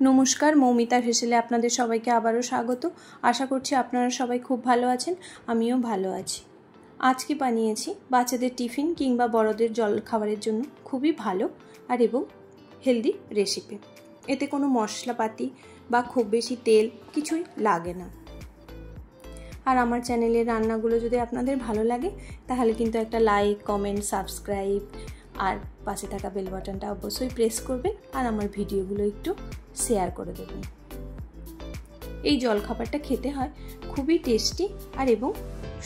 নমস্কার, মৌমিতার হেসেলে আপনাদের সবাইকে আবারও স্বাগত। আশা করছি আপনারা সবাই খুব ভালো আছেন, আমিও ভালো আছি। আজকে বানিয়েছি বাচ্চাদের টিফিন কিংবা বড়দের জল খাবারের জন্য খুবই ভালো আর এবং হেলদি রেসিপি। এতে কোনো মশলাপাতি বা খুব বেশি তেল কিছুই লাগে না। আর আমার চ্যানেলের রান্নাগুলো যদি আপনাদের ভালো লাগে তাহলে কিন্তু একটা লাইক, কমেন্ট, সাবস্ক্রাইব আর পাশে থাকা বেল বাটনটা অবশ্যই প্রেস করবেন আর আমার ভিডিওগুলো একটু শেয়ার করে দেবেন। এই জলখাবারটা খেতে হয় খুবই টেস্টি আর এবং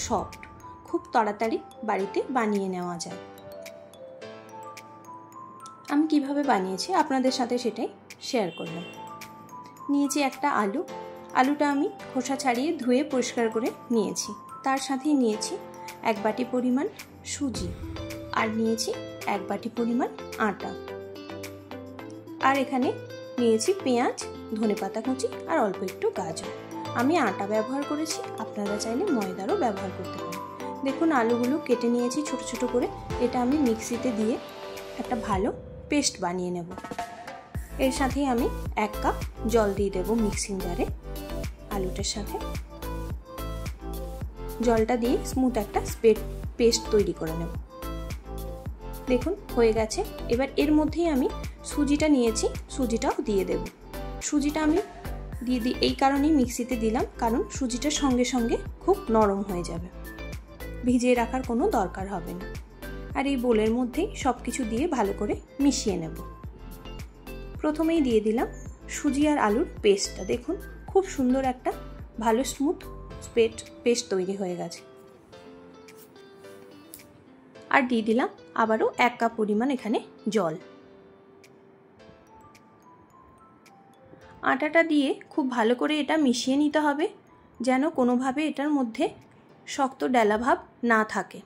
সফট, খুব তাড়াতাড়ি বাড়িতে বানিয়ে নেওয়া যায়। আমি কিভাবে বানিয়েছি আপনাদের সাথে সেটাই শেয়ার করলাম। নিয়েছি একটা আলুটা আমি খোসা ছাড়িয়ে ধুয়ে পরিষ্কার করে নিয়েছি। তার সাথেই নিয়েছি 1 বাটি পরিমাণ সুজি আর নিয়েছি 1 বাটি পরিমাণ আটা। আর এখানে নিয়েছি পেঁয়াজ, ধনেপাতা কুচি আর অল্প একটু গাজর। আমি আটা ব্যবহার করেছি, আপনারা চাইলে ময়দারও ব্যবহার করতে পারেন। দেখুন আলুগুলো কেটে নিয়েছি ছোট ছোট করে। এটা আমি মিক্সিতে দিয়ে একটা ভালো পেস্ট বানিয়ে নেব। এর সাথেই আমি 1 কাপ জল দিয়ে দেব মিক্সিং জারে। আলুটার সাথে জলটা দিয়ে স্মুথ একটা পেস্ট তৈরি করে নেব। দেখুন হয়ে গেছে। এবার এর মধ্যেই আমি সুজিটা নিয়েছি, সুজিটাও দিয়ে দেব। সুজিটা আমি দিয়ে দিই এই কারণেই মিক্সিতে দিলাম, কারণ সুজিটার সঙ্গে সঙ্গে খুব নরম হয়ে যাবে, ভিজিয়ে রাখার কোনো দরকার হবে না। আর এই বোলের মধ্যেই সব কিছু দিয়ে ভালো করে মিশিয়ে নেব। প্রথমেই দিয়ে দিলাম সুজি আর আলুর পেস্টটা। দেখুন খুব সুন্দর একটা ভালো স্মুথ পেস্ট তৈরি হয়ে গেছে। আর দিয়ে দিলাম আবারও 1 কাপ পরিমাণ এখানে জল। আটাটা দিয়ে খুব ভালো করে এটা মিশিয়ে নিতে হবে, যেন কোনোভাবে এটার মধ্যে শক্ত ডেলা ভাব না থাকে।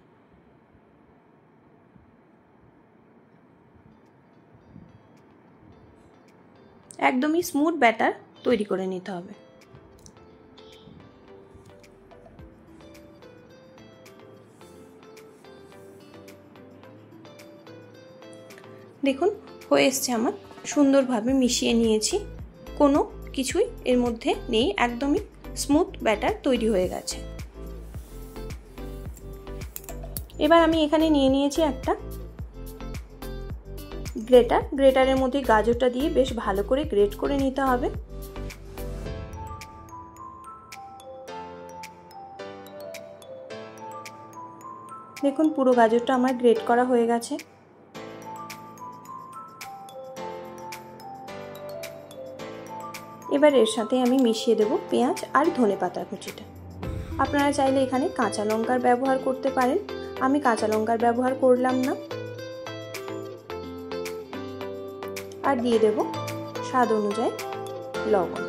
একদমই স্মুথ ব্যাটার তৈরি করে নিতে হবে। দেখুন হয়ে এসছে, আমার সুন্দরভাবে মিশিয়ে নিয়েছি, কোনো কিছুই এর মধ্যে নেই, একদমই স্মুথ ব্যাটার তৈরি হয়ে গেছে। এবার আমি এখানে নিয়ে নিয়েছি একটা গ্রেটারের মধ্যে গাজরটা দিয়ে বেশ ভালো করে গ্রেট করে নিতে হবে। দেখুন পুরো গাজরটা আমার গ্রেট করা হয়ে গেছে। এবার এর সাথে আমি মিশিয়ে দেব পেঁয়াজ আর ধনেপাতা কুচিটা। আপনারা চাইলে এখানে কাঁচা লঙ্কার ব্যবহার করতে পারেন, আমি কাঁচা লঙ্কার ব্যবহার করলাম না। আর দিয়ে দেব স্বাদ অনুযায়ী লবণ।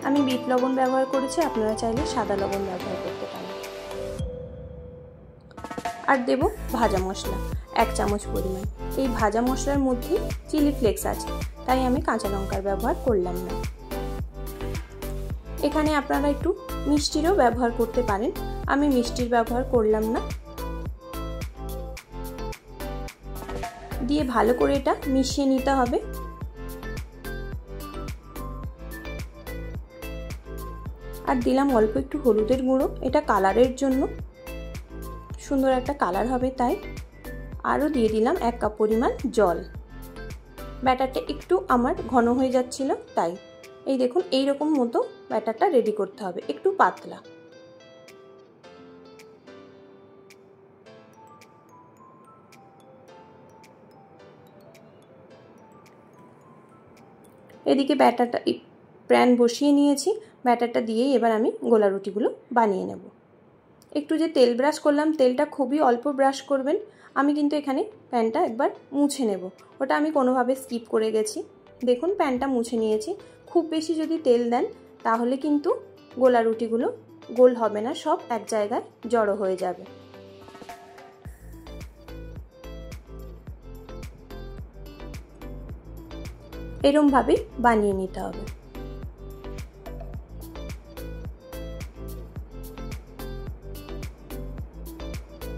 আমি বিট লবণ ব্যবহার করেছি, আপনারা চাইলে সাদা লবণ ব্যবহার করতে পারেন। আর দেব ভাজা মশলা 1 চামচ পরিমাণ। এই ভাজা মশলার মধ্যে চিলি ফ্লেক্স আছে, তাই আমি কাঁচা লঙ্কার ব্যবহার করলাম না। এখানে আপনারা একটু মিষ্টিরও ব্যবহার করতে পারেন, আমি মিষ্টির ব্যবহার করলাম না। দিয়ে ভালো করে এটা মিশিয়ে নিতে হবে। আর দিলাম অল্প একটু হলুদের গুঁড়ো, এটা কালারের জন্য, সুন্দর একটা কালার হবে তাই। আরও দিয়ে দিলাম 1 কাপ পরিমাণ জল। ব্যাটারটা একটু আমার ঘন হয়ে যাচ্ছিল, তাই এই দেখুন এইরকম মতো ব্যাটারটা রেডি করতে হবে, একটু পাতলা। এদিকে ব্যাটারটা প্যান বসিয়ে নিয়েছি, ব্যাটারটা দিয়েই এবার আমি গোলা রুটিগুলো বানিয়ে নেব। একটু যে তেল ব্রাশ করলাম, তেলটা খুবই অল্প ব্রাশ করবেন। আমি কিন্তু এখানে প্যানটা একবার মুছে নেব, ওটা আমি কোনোভাবে স্কিপ করে গেছি। দেখুন প্যানটা মুছে নিয়েছি। খুব বেশি যদি তেল দেন তাহলে কিন্তু গোলা রুটিগুলো গোল হবে না, সব এক জায়গায় জড়ো হয়ে যাবে। এরমভাবেই বানিয়ে নিতে হবে।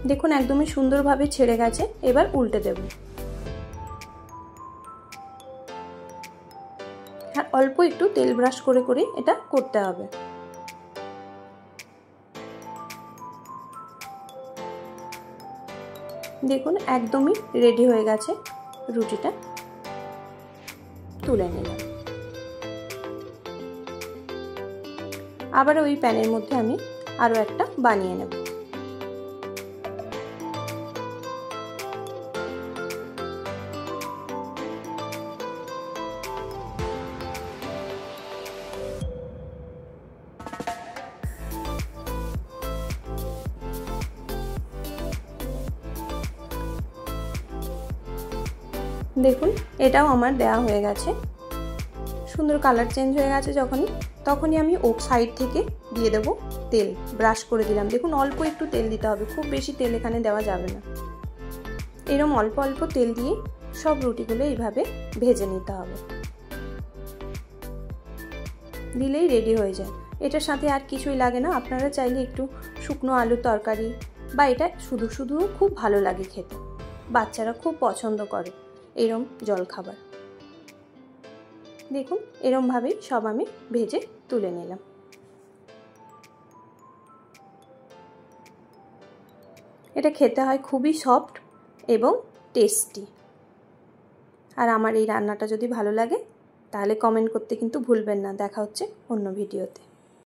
দেখুন একদমই সুন্দরভাবে ছেড়ে গেছে। এবার উল্টে দেব। আর অল্প একটু তেল ব্রাশ করে করে এটা করতে হবে। দেখুন একদমই রেডি হয়ে গেছে রুটিটা। তুলে নিলাম। আবার ওই প্যানের মধ্যে আমি আরও একটা বানিয়ে নেব। দেখুন এটাও আমার দেয়া হয়ে গেছে। সুন্দর কালার চেঞ্জ হয়ে গেছে তখনই আমি সাইড থেকে দিয়ে দেব তেল। ব্রাশ করে দিলাম। দেখুন অল্প একটু তেল দিতে হবে, খুব বেশি তেল এখানে দেওয়া যাবে না। এরকম অল্প অল্প তেল দিয়ে সব রুটিগুলো এইভাবে ভেজে নিতে হবে। দিলেই রেডি হয়ে যায়। এটার সাথে আর কিছুই লাগে না। আপনারা চাইলে একটু শুকনো আলুর তরকারি বা এটা শুধু শুধু খুব ভালো লাগে খেতে। বাচ্চারা খুব পছন্দ করে এরম জলখাবার। দেখুন এরমভাবেই সব আমি ভেজে তুলে নিলাম। এটা খেতে হয় খুবই সফট এবং টেস্টি। আর আমার এই রান্নাটা যদি ভালো লাগে তাহলে কমেন্ট করতে কিন্তু ভুলবেন না। দেখা হচ্ছে অন্য ভিডিওতে।